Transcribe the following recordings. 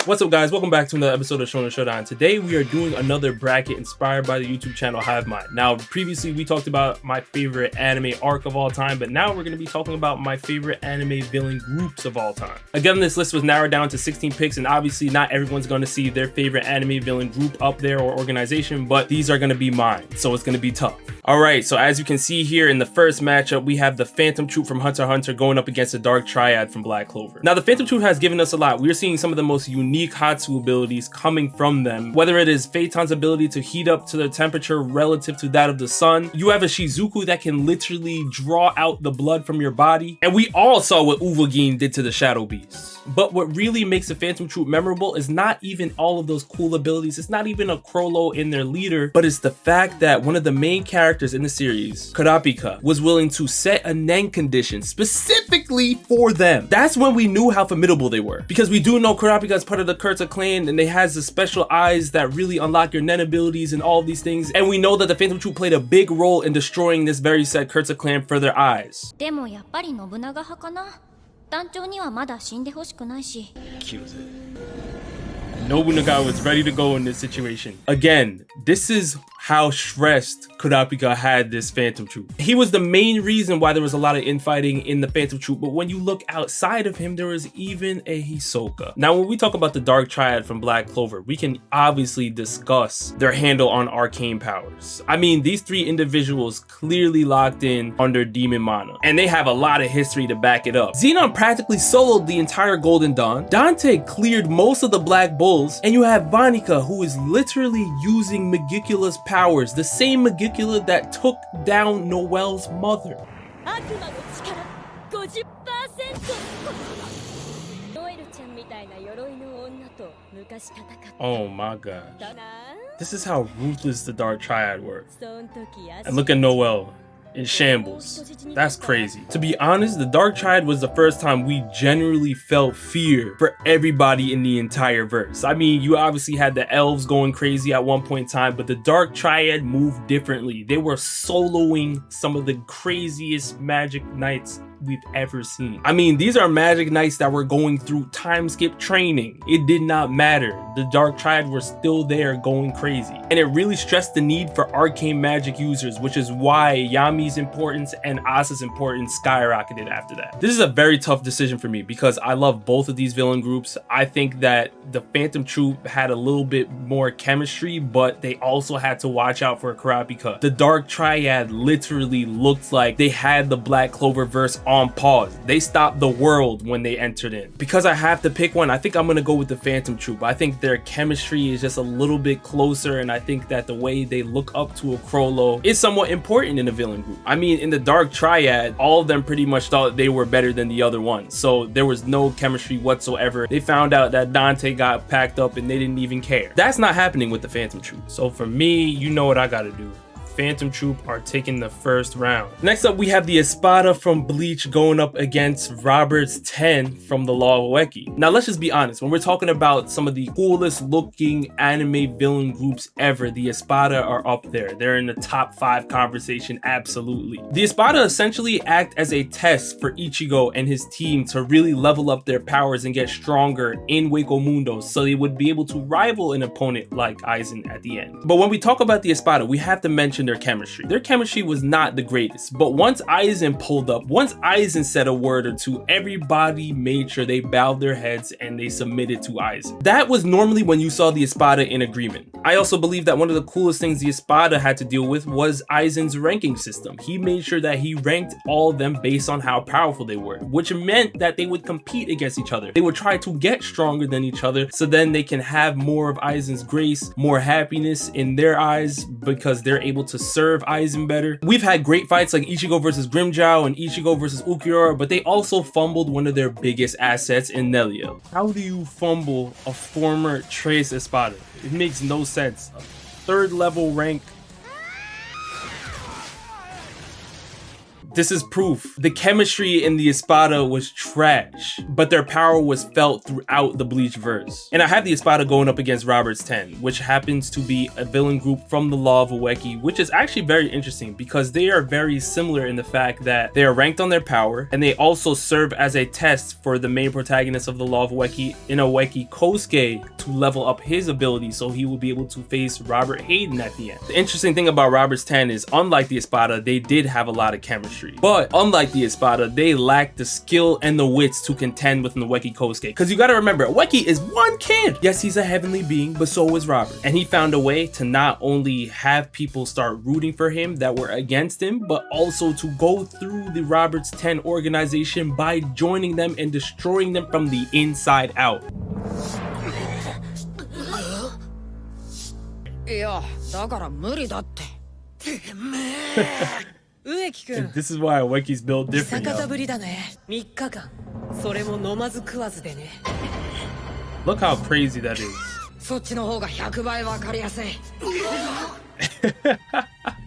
What's up, guys? Welcome back to another episode of Shonen Showdown. Today we are doing another bracket inspired by the YouTube channel Hive Mind. Now, previously we talked about my favorite anime arc of all time, but now we're going to be talking about my favorite anime villain groups of all time. Again, this list was narrowed down to 16 picks, and obviously not everyone's going to see their favorite anime villain group up there or organization, but these are going to be mine, so it's going to be tough. Alright, so as you can see here in the first matchup, we have the Phantom Troupe from Hunter x Hunter going up against the Dark Triad from Black Clover. Now, the Phantom Troupe has given us a lot. We're seeing some of the most unique Hatsu abilities coming from them, whether it is Phaeton's ability to heat up to the temperature relative to that of the sun. You have a Shizuku that can literally draw out the blood from your body, and we all saw what Uvogin did to the Shadow Beast. But what really makes the Phantom Troupe memorable is not even all of those cool abilities. It's not even a Crollo in their leader, but it's the fact that one of the main characters in the series, Kurapika, was willing to set a Nen condition specifically for them. That's when we knew how formidable they were, because we do know Kurapika is part of the XIII clan, and they has the special eyes that really unlock your Nen abilities and all of these things. And we know that the Phantom Troupe played a big role in destroying this very said XIII clan for their eyes. でもやっぱり信長派かな。団長にはまだ死んでほしくないし。Nobunaga was ready to go in this situation. Again, this is how stressed Kurapika had this Phantom Troupe. He was the main reason why there was a lot of infighting in the Phantom Troupe, but when you look outside of him, there was even a Hisoka. Now, when we talk about the Dark Triad from Black Clover, we can obviously discuss their handle on arcane powers. I mean, these three individuals clearly locked in under Demon Mana, and they have a lot of history to back it up. Xenon practically soloed the entire Golden Dawn. Dante cleared most of the Black Bulls, and you have Vanica, who is literally using Megicula's powers, the same Megicula that took down Noelle's mother. Oh my gosh. This is how ruthless the Dark Triad were. And look at Noelle. In shambles. That's crazy. To be honest, the Dark Triad was the first time we generally felt fear for everybody in the entire verse. I mean, you obviously had the elves going crazy at one point in time, but the Dark Triad moved differently. They were soloing some of the craziest magic knights we've ever seen. I mean, these are magic knights that were going through time skip training. It did not matter. The Dark Triad were still there going crazy. And it really stressed the need for arcane magic users, which is why Yami's importance and Asa's importance skyrocketed after that. This is a very tough decision for me because I love both of these villain groups. I think that the Phantom Troupe had a little bit more chemistry, but they also had to watch out for Kurapika. The Dark Triad literally looked like they had the Black Clover verse on pause. They stopped the world when they entered in. Because I have to pick one, I think I'm gonna go with the Phantom Troupe. I think their chemistry is just a little bit closer, and I think that the way they look up to a Crollo is somewhat important in a villain group. I mean, in the Dark Triad, all of them pretty much thought they were better than the other ones, so there was no chemistry whatsoever. They found out that Dante got packed up and they didn't even care. That's not happening with the Phantom Troupe. So for me, you know what I gotta do. Phantom Troupe are taking the first round. Next up, we have the Espada from Bleach going up against Robert's 10 from the Law of Ueki. Now, let's just be honest. When we're talking about some of the coolest looking anime villain groups ever, the Espada are up there. They're in the top 5 conversation, absolutely. The Espada essentially act as a test for Ichigo and his team to really level up their powers and get stronger in Hueco Mundo, so they would be able to rival an opponent like Aizen at the end. But when we talk about the Espada, we have to mention their chemistry. Their chemistry was not the greatest, but once Aizen pulled up, once Aizen said a word or two, everybody made sure they bowed their heads and they submitted to Aizen. That was normally when you saw the Espada in agreement. I also believe that one of the coolest things the Espada had to deal with was Aizen's ranking system. He made sure that he ranked all of them based on how powerful they were, which meant that they would compete against each other. They would try to get stronger than each other, so then they can have more of Aizen's grace, more happiness in their eyes, because they're able to serve Aizen better. We've had great fights like Ichigo versus Grimmjow and Ichigo versus Ukiura, but they also fumbled one of their biggest assets in Neliel. How do you fumble a former Trace Espada? It makes no sense. A 3rd level rank. This is proof. The chemistry in the Espada was trash, but their power was felt throughout the Bleach verse. And I have the Espada going up against Robert's 10, which happens to be a villain group from the Law of Ueki, which is actually very interesting because they are very similar in the fact that they are ranked on their power, and they also serve as a test for the main protagonist of the Law of Ueki, in Ueki Kosuke, to level up his ability so he will be able to face Robert Hayden at the end. The interesting thing about Robert's 10 is, unlike the Espada, they did have a lot of chemistry. But unlike the Espada, they lacked the skill and the wits to contend with Ueki Kosuke. Because you gotta remember, Ueki is one kid! Yes, he's a heavenly being, but so is Robert. And he found a way to not only have people start rooting for him that were against him, but also to go through the Robert's 10 organization by joining them and destroying them from the inside out. And this is why Ueki's built different. Look how crazy that is.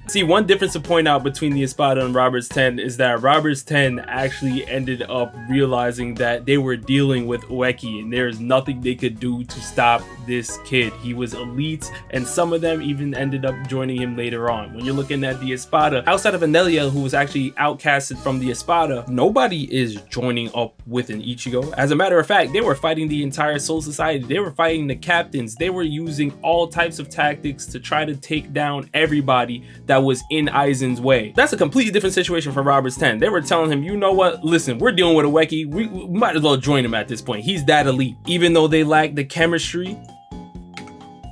See, one difference to point out between the Espada and Robert's 10 is that Robert's 10 actually ended up realizing that they were dealing with Ueki and there's nothing they could do to stop this kid. He was elite, and some of them even ended up joining him later on. When you're looking at the Espada, outside of Anelia, who was actually outcasted from the Espada, nobody is joining up with an Ichigo. As a matter of fact, they were fighting the entire Soul Society. They were fighting the captains. They were using all types of tactics to try to take down everybody that was in Aizen's way. That's a completely different situation for Robert's 10. They were telling him, you know what, listen, we're dealing with Ueki, we might as well join him at this point. He's that elite. Even though they lack the chemistry,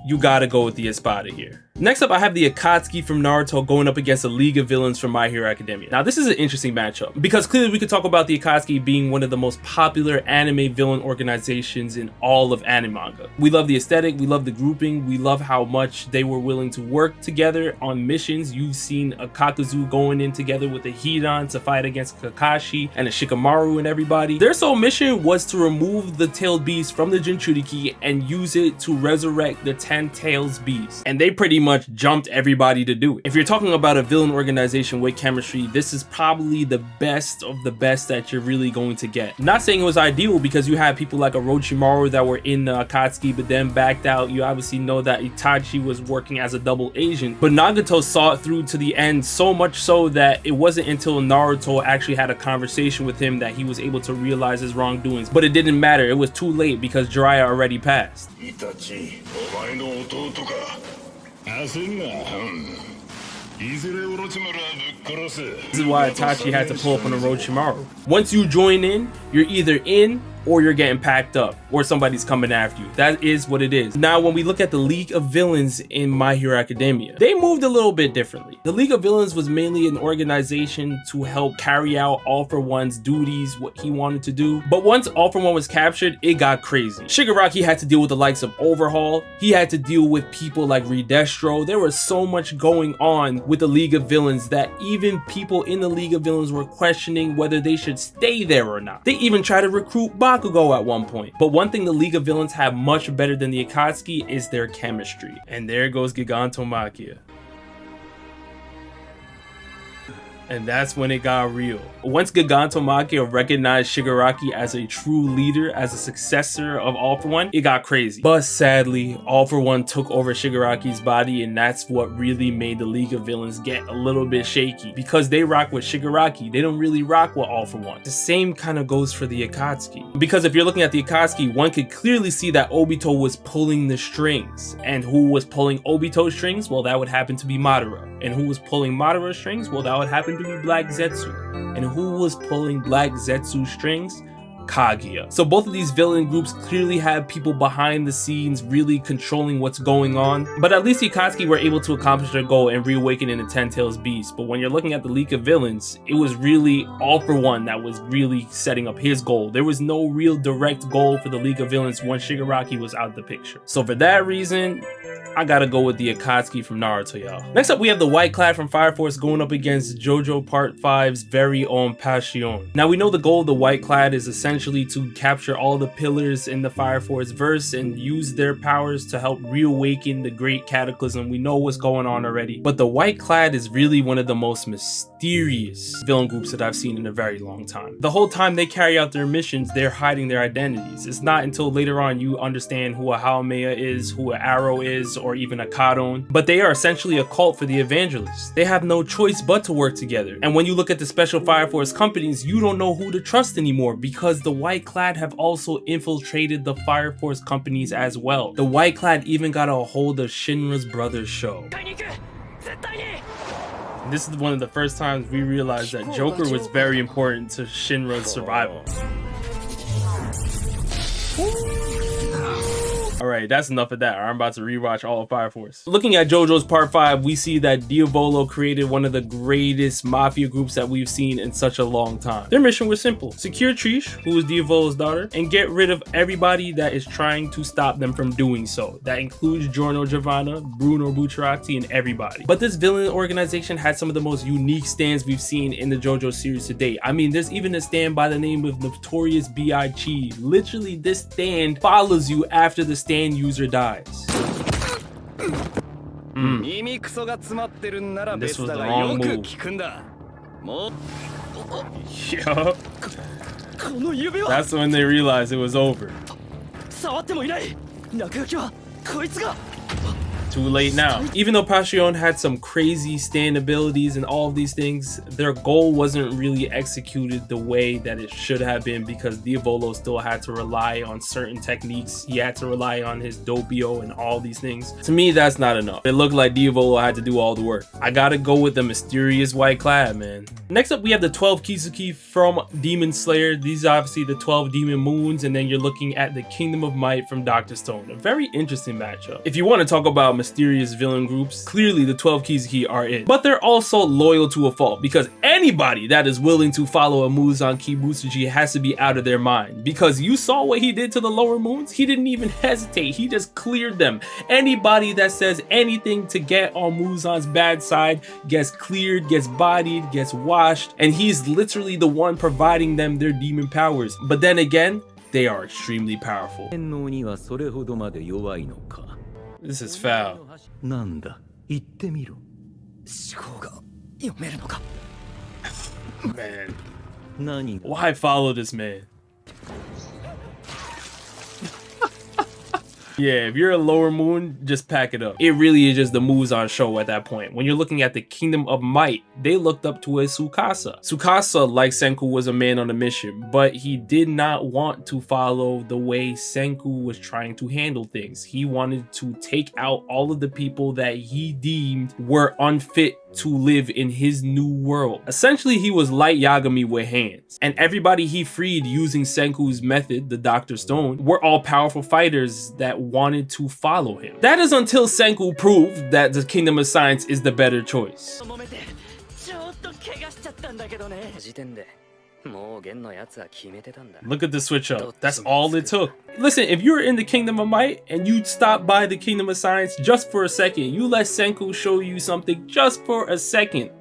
you gotta go with the Espada here. Next up, I have the Akatsuki from Naruto going up against a League of Villains from My Hero Academia. Now, this is an interesting matchup because clearly we could talk about the Akatsuki being one of the most popular anime villain organizations in all of anime manga. We love the aesthetic, we love the grouping, we love how much they were willing to work together on missions. You've seen a Kakuzu going in together with a Hidan to fight against Kakashi and a Shikamaru and everybody. Their sole mission was to remove the tailed beast from the Jinchuriki and use it to resurrect the 10 tails beast. And they pretty much jumped everybody to do it. If you're talking about a villain organization with chemistry, this is probably the best of the best that you're really going to get. I'm not saying it was ideal because you have people like Orochimaru that were in the Akatsuki but then backed out. You obviously know that Itachi was working as a double agent, but Nagato saw it through to the end, so much so that it wasn't until Naruto actually had a conversation with him that he was able to realize his wrongdoings. But it didn't matter, it was too late because Jiraiya already passed. Itachi, This is why Itachi had to pull up on Orochimaru. Once you join in, you're either in or you're getting packed up, or somebody's coming after you. That is what it is. Now, when we look at the League of Villains in My Hero Academia, they moved a little bit differently. The League of Villains was mainly an organization to help carry out All For One's duties, what he wanted to do. But once All For One was captured, it got crazy. Shigaraki had to deal with the likes of Overhaul. He had to deal with people like Redestro. There was so much going on with the League of Villains that even people in the League of Villains were questioning whether they should stay there or not. They even tried to recruit Bakugo at one point. But one thing the League of Villains have much better than the Akatsuki is their chemistry. And there goes Gigantomachia. And that's when it got real. Once Gigantomachia recognized Shigaraki as a true leader, as a successor of All For One, it got crazy. But sadly, All For One took over Shigaraki's body, and that's what really made the League of Villains get a little bit shaky. Because they rock with Shigaraki, they don't really rock with All For One. The same kind of goes for the Akatsuki. Because if you're looking at the Akatsuki, one could clearly see that Obito was pulling the strings. And who was pulling Obito's strings? Well, that would happen to be Madara. And who was pulling Madara's strings? Well, that would happen to be Black Zetsu. And who was pulling Black Zetsu's strings? Kaguya. So both of these villain groups clearly have people behind the scenes really controlling what's going on. But at least the Akatsuki were able to accomplish their goal and reawaken in the 10 Tails Beast. But when you're looking at the League of Villains, it was really All For One that was really setting up his goal. There was no real direct goal for the League of Villains once Shigaraki was out of the picture. So for that reason, I gotta go with the Akatsuki from Naruto, y'all. Next up, we have the White-Clad from Fire Force going up against JoJo Part 5's very own Passione. Now, we know the goal of the White-Clad is essentially essentially to capture all the pillars in the Fire Force verse and use their powers to help reawaken the Great Cataclysm. We know what's going on already. But the White-Clad is really one of the most mysterious villain groups that I've seen in a very long time. The whole time they carry out their missions, they're hiding their identities. It's not until later on you understand who a Haumea is, who an Arrow is, or even a Kadon. But they are essentially a cult for the Evangelists. They have no choice but to work together. And when you look at the Special Fire Force companies, you don't know who to trust anymore because the White-Clad have also infiltrated the Fire Force companies as well. The White-Clad even got a hold of Shinra's brother's show. This is one of the first times we realized that Joker was very important to Shinra's survival. Alright, that's enough of that. I'm about to rewatch all of Fire Force. Looking at JoJo's Part 5, we see that Diavolo created one of the greatest mafia groups that we've seen in such a long time. Their mission was simple: secure Trish, who is Diavolo's daughter, and get rid of everybody that is trying to stop them from doing so. That includes Giorno Giovanna, Bruno Bucciarati, and everybody. But this villain organization had some of the most unique stands we've seen in the JoJo series to date. I mean, there's even a stand by the name of Notorious B.I.G. Literally, this stand follows you after the stand user dies. This was the wrong move. Yup. That's when they realized it was over. Too late now. Even though Passione had some crazy stand abilities and all of these things, their goal wasn't really executed the way that it should have been because Diavolo still had to rely on certain techniques. He had to rely on his doppio and all these things. To me, that's not enough. It looked like Diavolo had to do all the work. I gotta go with the mysterious White-Clad, man. Next up, we have the 12 Kizuki from Demon Slayer. These are obviously the 12 Demon Moons, and then you're looking at the Kingdom of Might from Dr. Stone. A very interesting matchup. If you want to talk about mysterious villain groups, clearly the 12 Kizuki are it. But they're also loyal to a fault because anybody that is willing to follow a Muzan Kibutsuji has to be out of their mind. Because you saw what he did to the lower moons? He didn't even hesitate. He just cleared them. Anybody that says anything to get on Muzan's bad side gets cleared, gets bodied, gets washed, and he's literally the one providing them their demon powers. But then again, they are extremely powerful. This is foul. Man. Why follow this man? Yeah, if you're a lower moon, just pack it up. It really is just the Muzan show at that point. When you're looking at the Kingdom of Might, they looked up to a Tsukasa. Tsukasa, like Senku, was a man on a mission, but he did not want to follow the way Senku was trying to handle things. He wanted to take out all of the people that he deemed were unfit to live in his new world. Essentially, he was Light Yagami with hands. And everybody he freed using Senku's method, the Dr. Stone, were all powerful fighters that wanted to follow him. That is until Senku proved that the Kingdom of Science is the better choice. Look at the switch up. That's all it took. Listen, if you're in the Kingdom of Might and you stop by the Kingdom of Science just for a second, you let Senku show you something just for a second,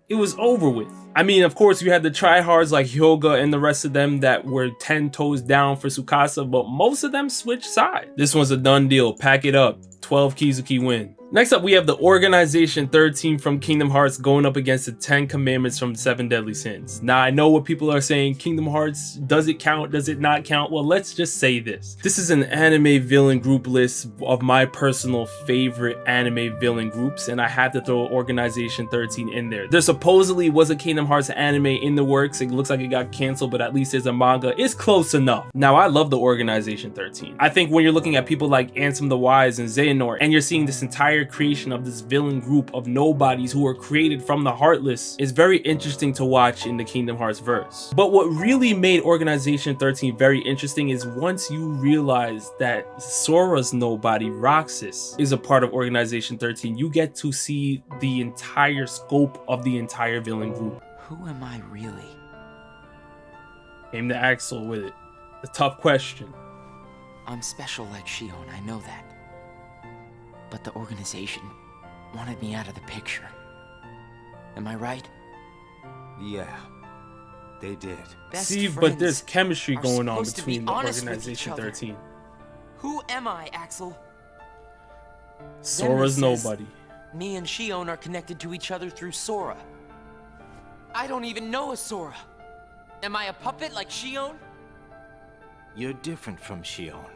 it was over with. I mean, of course, you had the tryhards like Hyoga and the rest of them that were 10 toes down for Tsukasa, but most of them switched sides. This one's a done deal. Pack it up. 12 Kizuki win. Next up, we have the Organization 13 from Kingdom Hearts going up against the 10 Commandments from 7 Deadly Sins. Now, I know what people are saying. Kingdom Hearts, does it count? Does it not count? Well, let's just say this. This is an anime villain group list of my personal favorite anime villain groups, and I have to throw Organization 13 in there. There supposedly was a Kingdom Hearts anime in the works. It looks like it got canceled, but at least there's a manga. It's close enough. Now, I love the Organization 13. I think when you're looking at people like Ansem the Wise and Xehanort, and you're seeing this entire creation of this villain group of nobodies who are created from the Heartless, is very interesting to watch in the Kingdom Hearts verse. But what really made Organization 13 very interesting is once you realize that Sora's nobody, Roxas, is a part of Organization 13, you get to see the entire scope of the entire villain group. Who am I really? Came to Axel with it. The tough question. I'm special like Shion, I know that. But the organization wanted me out of the picture. Am I right? Yeah. They did. Best See, but friends there's chemistry are going on supposed to be between the honest with Organization each other. 13. Who am I, Axel? Sora's Zenma says nobody. Me and Shion are connected to each other through Sora. I don't even know a Sora. Am I a puppet like Shion? You're different from Shion.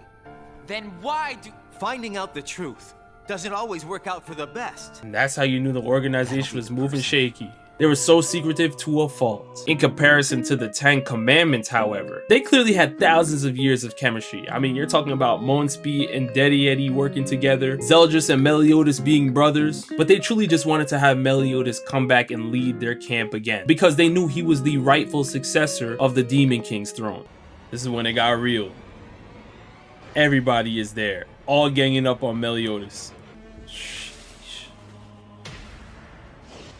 Then why do... Finding out the truth doesn't always work out for the best. And that's how you knew the organization was moving shaky. They were so secretive to a fault. In comparison to the 10 Commandments, however, they clearly had thousands of years of chemistry. I mean, you're talking about Monspeed and Dediedi working together, Zeldris and Meliodas being brothers, but they truly just wanted to have Meliodas come back and lead their camp again, because they knew he was the rightful successor of the Demon King's throne. This is when it got real. Everybody is there, all ganging up on Meliodas.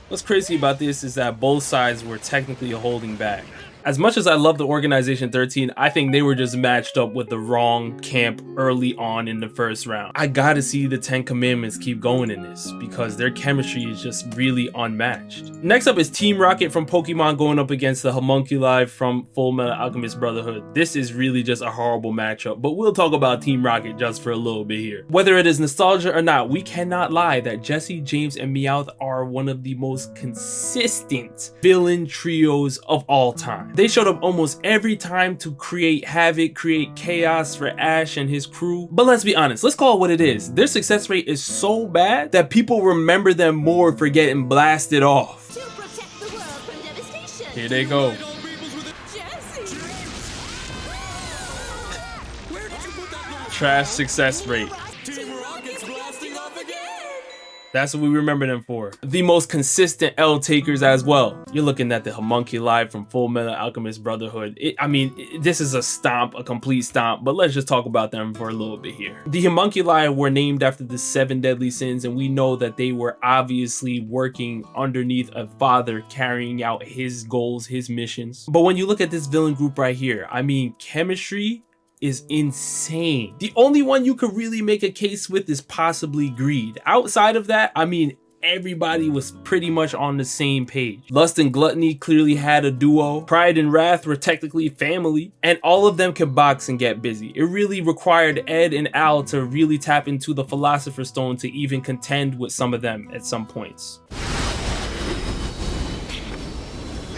What's crazy about this is that both sides were technically holding back. As much as I love the Organization 13, I think they were just matched up with the wrong camp early on in the first round. I gotta see the 10 Commandments keep going in this because their chemistry is just really unmatched. Next up is Team Rocket from Pokemon going up against the Homunculi from Full Metal Alchemist Brotherhood. This is really just a horrible matchup, but we'll talk about Team Rocket just for a little bit here. Whether it is nostalgia or not, we cannot lie that Jesse, James, and Meowth are one of the most consistent villain trios of all time. They showed up almost every time to create havoc, create chaos for Ash and his crew. But let's be honest, let's call it what it is. Their success rate is so bad that people remember them more for getting blasted off. To protect the world from devastation. Here they go. Trash success rate. That's what we remember them for. The most consistent L takers as well. You're looking at the Homunculi from Full Metal Alchemist Brotherhood. This is a stomp, a complete stomp, but let's just talk about them for a little bit here. The Homunculi were named after the 7 deadly sins, and we know that they were obviously working underneath a father carrying out his goals, his missions. But when you look at this villain group right here, chemistry is insane. The only one you could really make a case with is possibly Greed. Outside of that, everybody was pretty much on the same page. Lust and Gluttony clearly had a duo. Pride and Wrath were technically family, and all of them could box and get busy. It really required Ed and Al to really tap into the Philosopher's Stone to even contend with some of them at some points.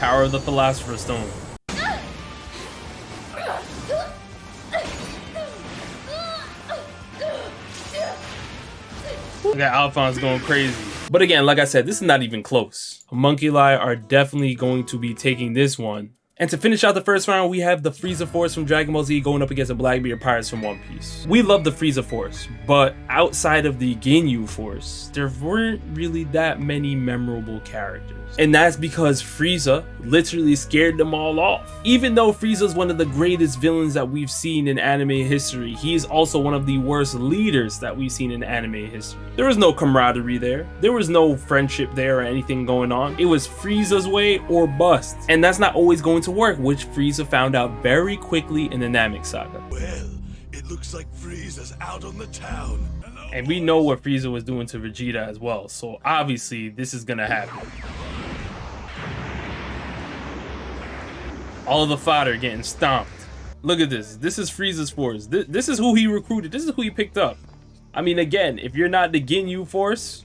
Power of the Philosopher's Stone. Look at Alphonse going crazy. But again, like I said, this is not even close. Homunculi are definitely going to be taking this one. And to finish out the first round, we have the Frieza Force from Dragon Ball Z going up against the Blackbeard Pirates from One Piece. We love the Frieza Force, but outside of the Ginyu Force, there weren't really that many memorable characters. And that's because Frieza literally scared them all off. Even though Frieza is one of the greatest villains that we've seen in anime history, he is also one of the worst leaders that we've seen in anime history. There was no camaraderie there. There was no friendship there or anything going on. It was Frieza's way or bust. And that's not always going to work, which Frieza found out very quickly in the Namek Saga. Well, it looks like Frieza's out on the town. And we know what Frieza was doing to Vegeta as well, so obviously this is gonna happen. All of the fodder getting stomped. Look at this. This is Frieza's force. This is who he recruited. This is who he picked up. Again, if you're not the Ginyu Force,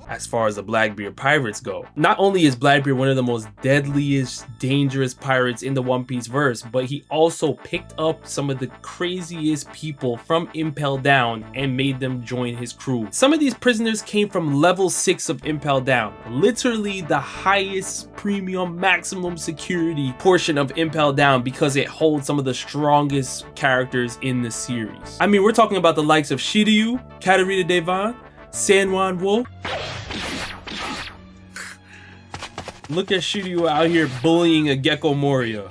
as far as the Blackbeard pirates go, not only is Blackbeard one of the most deadliest, dangerous pirates in the One Piece verse, but he also picked up some of the craziest people from Impel Down and made them join his crew. Some of these prisoners came from level 6 of Impel Down, literally the highest premium maximum security portion of Impel Down, because it holds some of the strongest characters in the series. We're talking about the likes of Shiryu, Katarina Devon, Sanwan Wolf. Look at Shiryu out here bullying a Gecko Moria.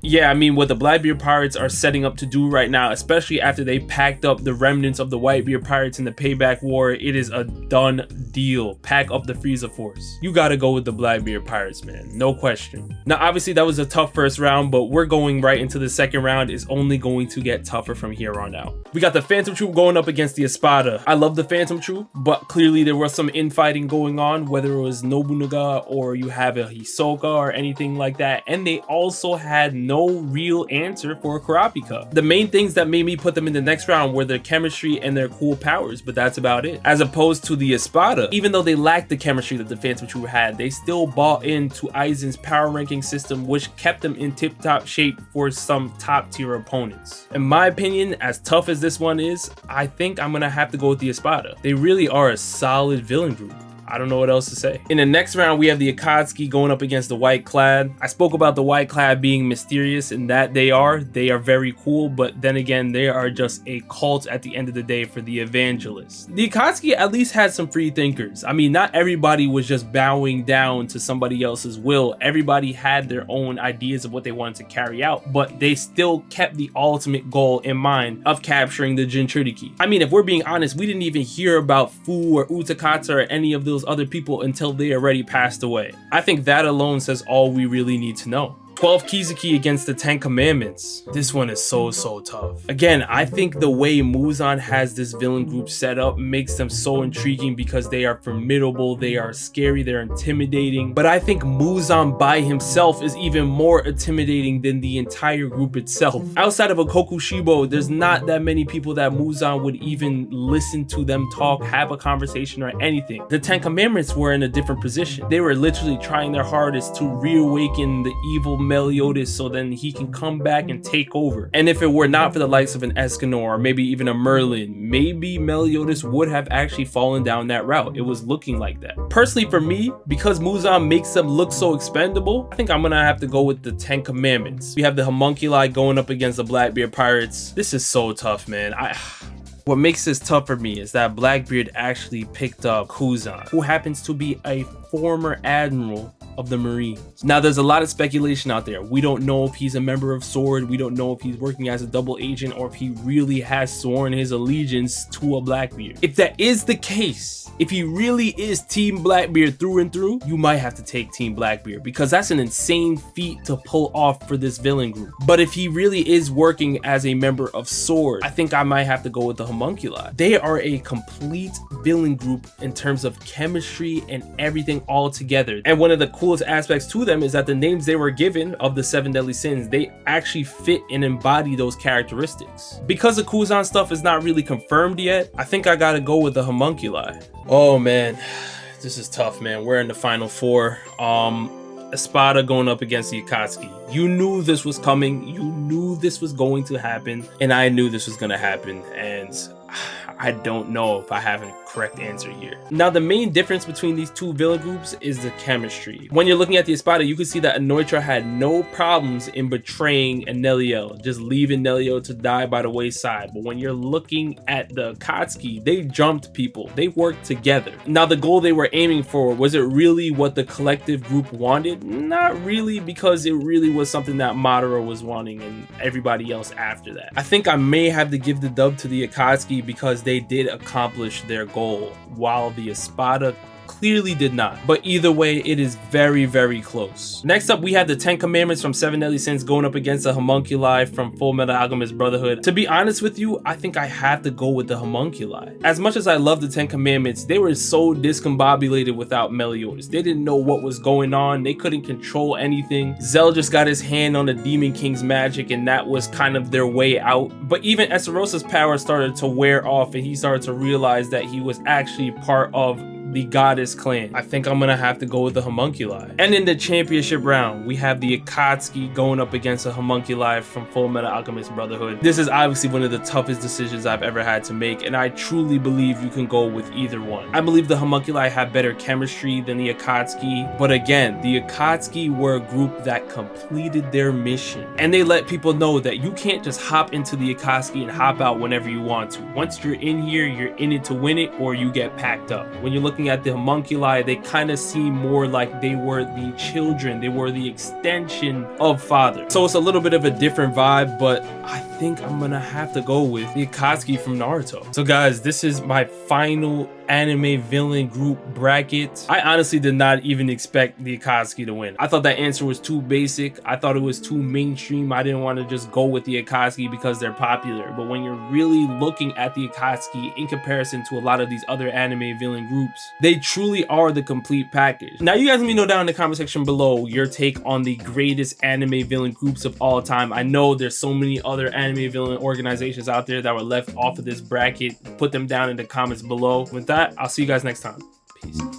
Yeah, I mean, what the Blackbeard Pirates are setting up to do right now, especially after they packed up the remnants of the Whitebeard Pirates in the Payback War, it is a done deal. Pack up the Frieza force. You gotta go with the Blackbeard Pirates, man. No question. Now, obviously, that was a tough first round, but we're going right into the second round. It's only going to get tougher from here on out. We got the Phantom Troupe going up against the Espada. I love the Phantom Troupe, but clearly there was some infighting going on, whether it was Nobunaga or you have a Hisoka or anything like that. And they also had no real answer for Kurapika. The main things that made me put them in the next round were their chemistry and their cool powers, but that's about it. As opposed to the Espada, even though they lacked the chemistry that the Phantom Troupe had, they still bought into Aizen's power ranking system, which kept them in tip-top shape for some top-tier opponents. In my opinion, as tough as this one is, I think I'm gonna have to go with the Espada. They really are a solid villain group. I don't know what else to say. In the next round, we have the Akatsuki going up against the White-Clad. I spoke about the White-Clad being mysterious and that they are very cool, but then again, they are just a cult at the end of the day for the evangelists. The Akatsuki at least had some free thinkers. I mean, not everybody was just bowing down to somebody else's will. Everybody had their own ideas of what they wanted to carry out, but they still kept the ultimate goal in mind of capturing the Jinchuriki. I mean, if we're being honest, we didn't even hear about Fu or Utakata or any of those other people until they already passed away. I think that alone says all we really need to know. 12 Kizuki against the 10 Commandments. This one is so tough. Again, I think the way Muzan has this villain group set up makes them so intriguing because they are formidable, they are scary, they're intimidating. But I think Muzan by himself is even more intimidating than the entire group itself. Outside of a Kokushibo, there's not that many people that Muzan would even listen to them talk, have a conversation or anything. The 10 Commandments were in a different position. They were literally trying their hardest to reawaken the evil Meliodas so then he can come back and take over. And if it were not for the likes of an Escanor or maybe even a Merlin, maybe Meliodas would have actually fallen down that route. It was looking like that. Personally for me, because Muzan makes them look so expendable, I think I'm gonna have to go with the 10 Commandments. We have the Homunculi going up against the Blackbeard Pirates. This is so tough, man. What makes this tough for me is that Blackbeard actually picked up Kuzan, who happens to be a former admiral of the Marines. Now, there's a lot of speculation out there. We don't know if he's a member of SWORD. We don't know if he's working as a double agent or if he really has sworn his allegiance to a Blackbeard. If that is the case, if he really is Team Blackbeard through and through, you might have to take Team Blackbeard because that's an insane feat to pull off for this villain group. But if he really is working as a member of SWORD, I think I might have to go with the Homunculi. They are a complete villain group in terms of chemistry and everything all together. And one of the coolest aspects to them is that the names they were given of the 7 deadly sins, they actually fit and embody those characteristics. Because the Kuzan stuff is not really confirmed yet, I think I gotta go with the Homunculi. Oh man, this is tough, man. We're in the final four. Espada going up against the Akatsuki. You knew this was coming. You knew this was going to happen. And I knew this was going to happen. And I don't know if I have a correct answer here. Now, the main difference between these two villain groups is the chemistry. When you're looking at the Espada, you can see that Anoitra had no problems in betraying Aneliel, just leaving Nelio to die by the wayside. But when you're looking at the Akatsuki, they jumped people. They worked together. Now, the goal they were aiming for, was it really what the collective group wanted? Not really, because it really was something that Madara was wanting and everybody else after that. I think I may have to give the dub to the Akatsuki because they did accomplish their goal, while the Espada clearly did not. But either way, it is very close. Next up, we have the 10 Commandments from 7 Deadly Sins going up against the Homunculi from Full Metal Alchemist Brotherhood. To be honest with you, I think I have to go with the Homunculi. As much as I love the 10 Commandments, they were so discombobulated without Meliodas. They didn't know what was going on. They couldn't control anything. Zell just got his hand on the Demon King's magic, and that was kind of their way out. But even Essarosa's power started to wear off, and he started to realize that he was actually part of the Goddess clan. I think I'm gonna have to go with the Homunculi. And in the championship round, we have the Akatsuki going up against the Homunculi from Full Metal Alchemist Brotherhood. This is obviously one of the toughest decisions I've ever had to make, and I truly believe you can go with either one. I believe the Homunculi have better chemistry than the Akatsuki, but again, the Akatsuki were a group that completed their mission, and they let people know that you can't just hop into the Akatsuki and hop out whenever you want to. Once you're in here, you're in it to win it, or you get packed up. When you're looking looking at the homunculi, they kind of seem more like they were the children. They were the extension of father. So it's a little bit of a different vibe, but I think I'm gonna have to go with the Akatsuki from Naruto. So guys, this is my final anime villain group bracket. I honestly did not even expect the Akatsuki to win. I thought that answer was too basic. I thought it was too mainstream. I didn't want to just go with the Akatsuki because they're popular. But when you're really looking at the Akatsuki in comparison to a lot of these other anime villain groups, they truly are the complete package. Now you guys let me know down in the comment section below your take on the greatest anime villain groups of all time. I know there's so many other anime villain organizations out there that were left off of this bracket. Put them down in the comments below. With that, I'll see you guys next time. Peace.